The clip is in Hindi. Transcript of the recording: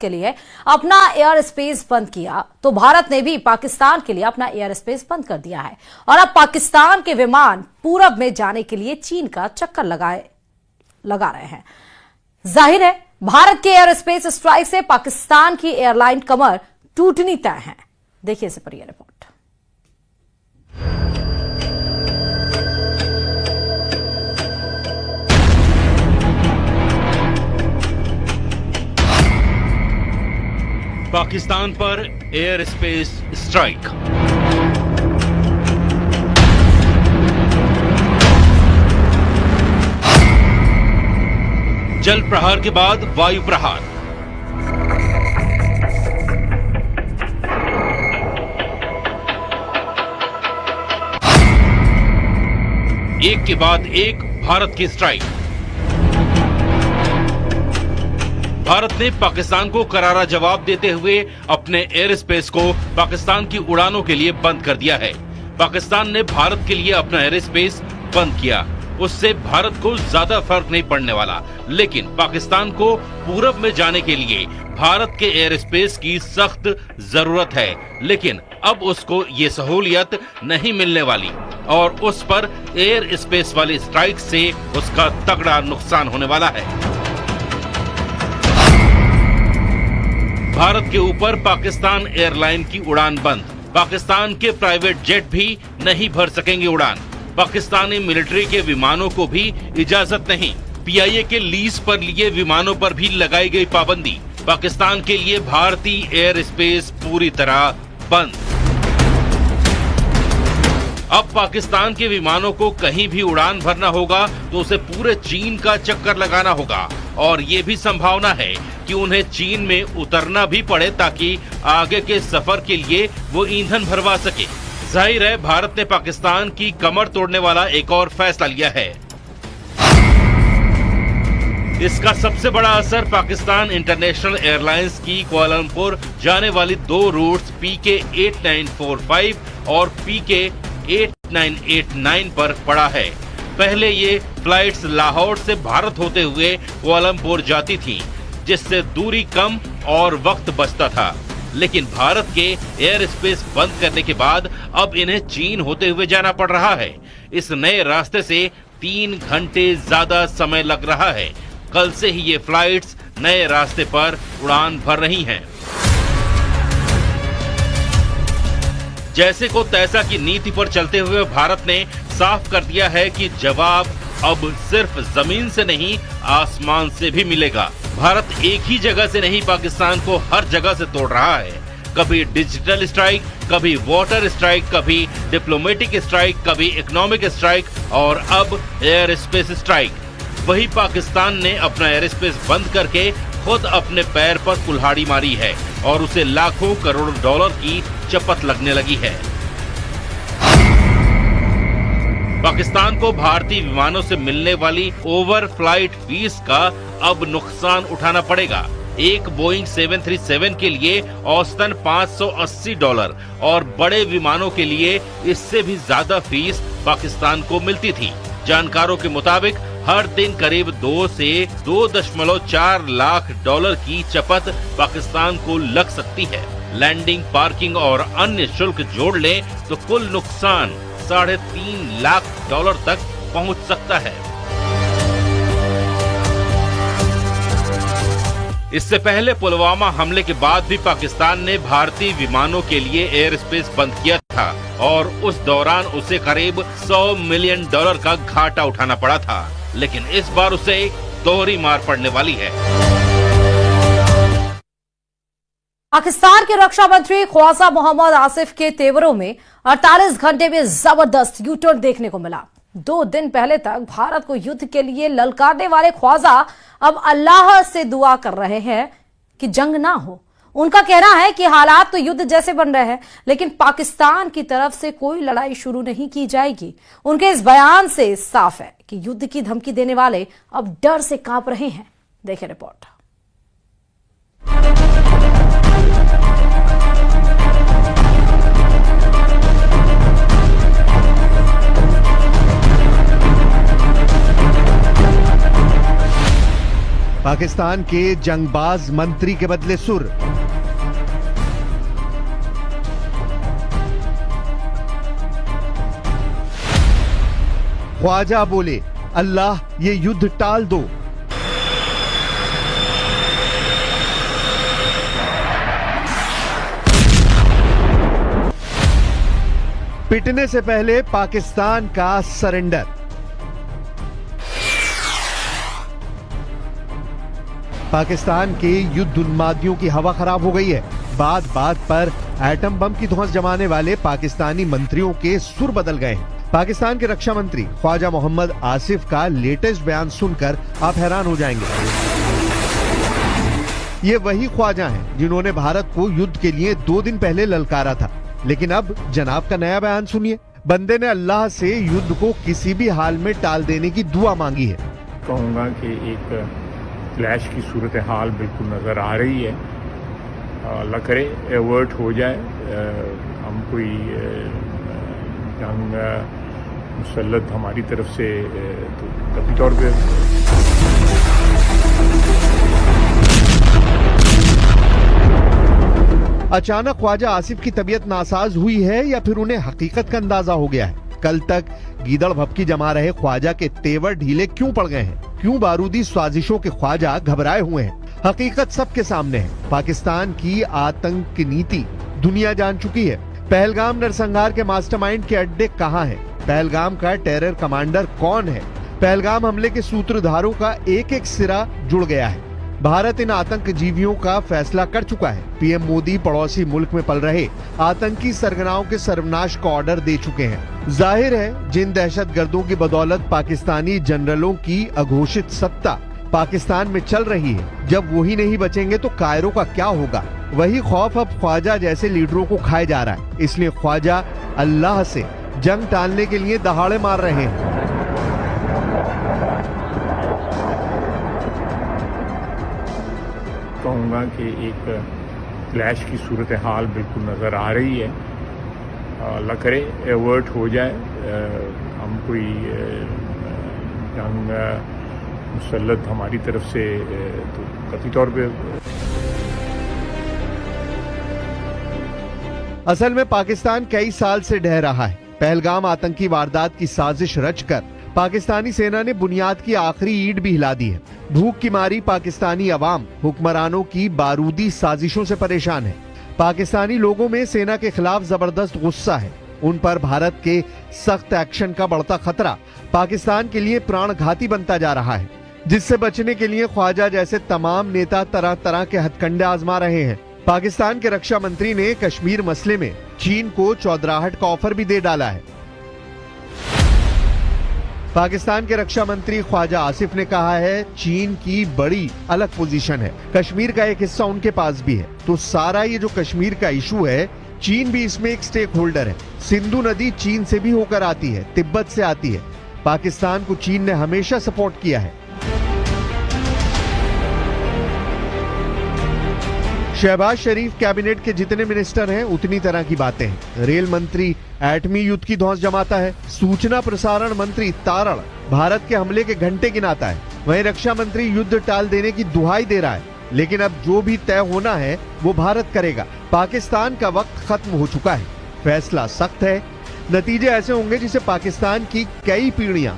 के लिए अपना एयर स्पेस बंद किया तो भारत ने भी पाकिस्तान के लिए अपना एयर स्पेस बंद कर दिया है और अब पाकिस्तान के विमान पूरब में जाने के लिए चीन का चक्कर लगा रहे हैं। जाहिर है भारत के एयर स्पेस स्ट्राइक से पाकिस्तान की एयरलाइन कमर टूटनी तय है। देखिए इस पर यह रिपोर्ट। पाकिस्तान पर एयर स्पेस स्ट्राइक। जल प्रहार के बाद वायु प्रहार। एक के बाद एक भारत की स्ट्राइक। भारत ने पाकिस्तान को करारा जवाब देते हुए अपने एयर स्पेस को पाकिस्तान की उड़ानों के लिए बंद कर दिया है। पाकिस्तान ने भारत के लिए अपना एयर स्पेस बंद किया, उससे भारत को ज्यादा फर्क नहीं पड़ने वाला, लेकिन पाकिस्तान को पूरब में जाने के लिए भारत के एयर स्पेस की सख्त जरूरत है। लेकिन अब उसको ये सहूलियत नहीं मिलने वाली और उस पर एयर स्पेस वाली स्ट्राइक से उसका तगड़ा नुकसान होने वाला है। भारत के ऊपर पाकिस्तान एयरलाइन की उड़ान बंद। पाकिस्तान के प्राइवेट जेट भी नहीं भर सकेंगे उड़ान। पाकिस्तानी मिलिट्री के विमानों को भी इजाजत नहीं। पीआईए के लीज पर लिए विमानों पर भी लगाई गई पाबंदी। पाकिस्तान के लिए भारतीय एयर स्पेस पूरी तरह बंद। अब पाकिस्तान के विमानों को कहीं भी उड़ान भरना होगा तो उसे पूरे चीन का चक्कर लगाना होगा और ये भी संभावना है कि उन्हें चीन में उतरना भी पड़े ताकि आगे के सफर के लिए वो ईंधन भरवा सके। जाहिर है भारत ने पाकिस्तान की कमर तोड़ने वाला एक और फैसला लिया है। इसका सबसे बड़ा असर पाकिस्तान इंटरनेशनल एयरलाइंस की कुआलालंपुर जाने वाली दो रूट्स PK 8945 और PK 8989 पर पड़ा है। पहले ये फ्लाइट्स लाहौर से भारत होते हुए कुआलालंपुर जाती थीं, जिससे दूरी कम और वक्त बचता था। लेकिन भारत के एयर स्पेस बंद करने के बाद अब इन्हें चीन होते हुए जाना पड़ रहा है। इस नए रास्ते से 3 घंटे ज्यादा समय लग रहा है। कल से ही ये फ्लाइट्स नए रास्ते पर उड़ान भर रही हैं। जैसे को तैसा की नीति पर चलते हुए भारत ने साफ कर दिया है कि जवाब अब सिर्फ जमीन से नहीं आसमान से भी मिलेगा। भारत एक ही जगह से नहीं पाकिस्तान को हर जगह से तोड़ रहा है। कभी डिजिटल स्ट्राइक, कभी वाटर स्ट्राइक, कभी डिप्लोमेटिक स्ट्राइक, कभी इकोनॉमिक स्ट्राइक और अब एयर स्पेस स्ट्राइक। वही पाकिस्तान ने अपना एयर स्पेस बंद करके खुद अपने पैर पर कुल्हाड़ी मारी है और उसे लाखों करोड़ डॉलर की चपत लगने लगी है। पाकिस्तान को भारतीय विमानों से मिलने वाली ओवर फ्लाइट फीस का अब नुकसान उठाना पड़ेगा। एक बोइंग 737 के लिए औसतन $580 और बड़े विमानों के लिए इससे भी ज्यादा फीस पाकिस्तान को मिलती थी। जानकारों के मुताबिक हर दिन करीब 2 से 2.4 लाख डॉलर की चपत पाकिस्तान को लग सकती है। लैंडिंग, पार्किंग और अन्य शुल्क जोड़ लें तो कुल नुकसान $3.5 लाख तक पहुंच सकता है। इससे पहले पुलवामा हमले के बाद भी पाकिस्तान ने भारतीय विमानों के लिए एयर स्पेस बंद किया था और उस दौरान उसे करीब $100 मिलियन का घाटा उठाना पड़ा था। लेकिन इस बार उसे दोहरी मार पड़ने वाली है। पाकिस्तान के रक्षा मंत्री ख्वाजा मोहम्मद आसिफ के तेवरों में 48 घंटे में जबरदस्त यूटर्न देखने को मिला। 2 दिन पहले तक भारत को युद्ध के लिए ललकारने वाले ख्वाजा अब अल्लाह से दुआ कर रहे हैं कि जंग ना हो। उनका कहना है कि हालात तो युद्ध जैसे बन रहे हैं, लेकिन पाकिस्तान की तरफ से कोई लड़ाई शुरू नहीं की जाएगी। उनके इस बयान से साफ है कि युद्ध की धमकी देने वाले अब डर से कांप रहे हैं। देखिए रिपोर्ट। पाकिस्तान के जंगबाज मंत्री के बदले सुर। ख्वाजा बोले, अल्लाह ये युद्ध टाल दो। पिटने से पहले पाकिस्तान का सरेंडर। पाकिस्तान के युद्ध उन्मादियों की हवा खराब हो गई है। बात बात पर एटम बम की धौंस जमाने वाले पाकिस्तानी मंत्रियों के सुर बदल गए हैं। पाकिस्तान के रक्षा मंत्री ख्वाजा मोहम्मद आसिफ का लेटेस्ट बयान सुनकर आप हैरान हो जाएंगे। ये वही ख्वाजा हैं जिन्होंने भारत को युद्ध के लिए 2 दिन पहले ललकारा था, लेकिन अब जनाब का नया बयान सुनिए। बंदे ने अल्लाह से युद्ध को किसी भी हाल में टाल देने की दुआ मांगी है। कहूँगा कि एक क्लैश की सूरत हाल बिल्कुल नज़र आ रही है। अल्लाह करे एवर्ट हो जाए, हम कोई जंग मुसल्लत हमारी तरफ से तो कभी तौर पे अचानक ख्वाजा आसिफ की तबीयत नासाज हुई है या फिर उन्हें हकीकत का अंदाजा हो गया है? कल तक गीदड़ भपकी जमा रहे ख्वाजा के तेवर ढीले क्यों पड़ गए हैं? क्यों बारूदी साजिशों के ख्वाजा घबराए हुए हैं? हकीकत सबके सामने है। पाकिस्तान की आतंक नीति दुनिया जान चुकी है। पहलगाम नरसंहार के मास्टरमाइंड के अड्डे कहाँ हैं? पहलगाम का टेरर कमांडर कौन है? पहलगाम हमले के सूत्रधारों का एक एक सिरा जुड़ गया है। भारत इन आतंकजीवियों का फैसला कर चुका है। पीएम मोदी पड़ोसी मुल्क में पल रहे आतंकी सरगनाओं के सर्वनाश का ऑर्डर दे चुके हैं। जाहिर है जिन दहशतगर्दों की बदौलत पाकिस्तानी जनरलों की अघोषित सत्ता पाकिस्तान में चल रही है, जब वही नहीं बचेंगे तो कायरों का क्या होगा? वही खौफ अब ख्वाजा जैसे लीडरों को खाए जा रहा है। इसलिए ख्वाजा अल्लाह से जंग टालने के लिए दहाड़े मार रहे हैं। कहूँगा कि एक क्लैश की सूरत हाल बिल्कुल नज़र आ रही है। अल्लाह करे एवर्ट हो जाए, हम कोई जंग मुसल्लत हमारी तरफ से तो कभी तौर पे असल में पाकिस्तान कई साल से ढह रहा है। पहलगाम आतंकी वारदात की साजिश रचकर पाकिस्तानी सेना ने बुनियाद की आखिरी ईंट भी हिला दी है। भूख की मारी पाकिस्तानी अवाम हुक्मरानों की बारूदी साजिशों से परेशान है। पाकिस्तानी लोगों में सेना के खिलाफ जबरदस्त गुस्सा है। उन पर भारत के सख्त एक्शन का बढ़ता खतरा पाकिस्तान के लिए प्राणघाती बनता जा रहा है, जिससे बचने के लिए ख्वाजा जैसे तमाम नेता तरह तरह के हथकंडे आजमा रहे हैं। पाकिस्तान के रक्षा मंत्री ने कश्मीर मसले में चीन को चौधराहट का ऑफर भी दे डाला है। पाकिस्तान के रक्षा मंत्री ख्वाजा आसिफ ने कहा है चीन की बड़ी अलग पोजीशन है, कश्मीर का एक हिस्सा उनके पास भी है, तो सारा ये जो कश्मीर का इशू है चीन भी इसमें एक स्टेक होल्डर है। सिंधु नदी चीन से भी होकर आती है, तिब्बत से आती है। पाकिस्तान को चीन ने हमेशा सपोर्ट किया है। शहबाज शरीफ कैबिनेट के जितने मिनिस्टर हैं उतनी तरह की बातें हैं। रेल मंत्री एटमी युद्ध की धौंस जमाता है। सूचना प्रसारण मंत्री तारड़ भारत के हमले के घंटे गिनाता है। वहीं रक्षा मंत्री युद्ध टाल देने की दुहाई दे रहा है। लेकिन अब जो भी तय होना है वो भारत करेगा। पाकिस्तान का वक्त खत्म हो चुका है। फैसला सख्त है। नतीजे ऐसे होंगे जिसे पाकिस्तान की कई पीढ़ियां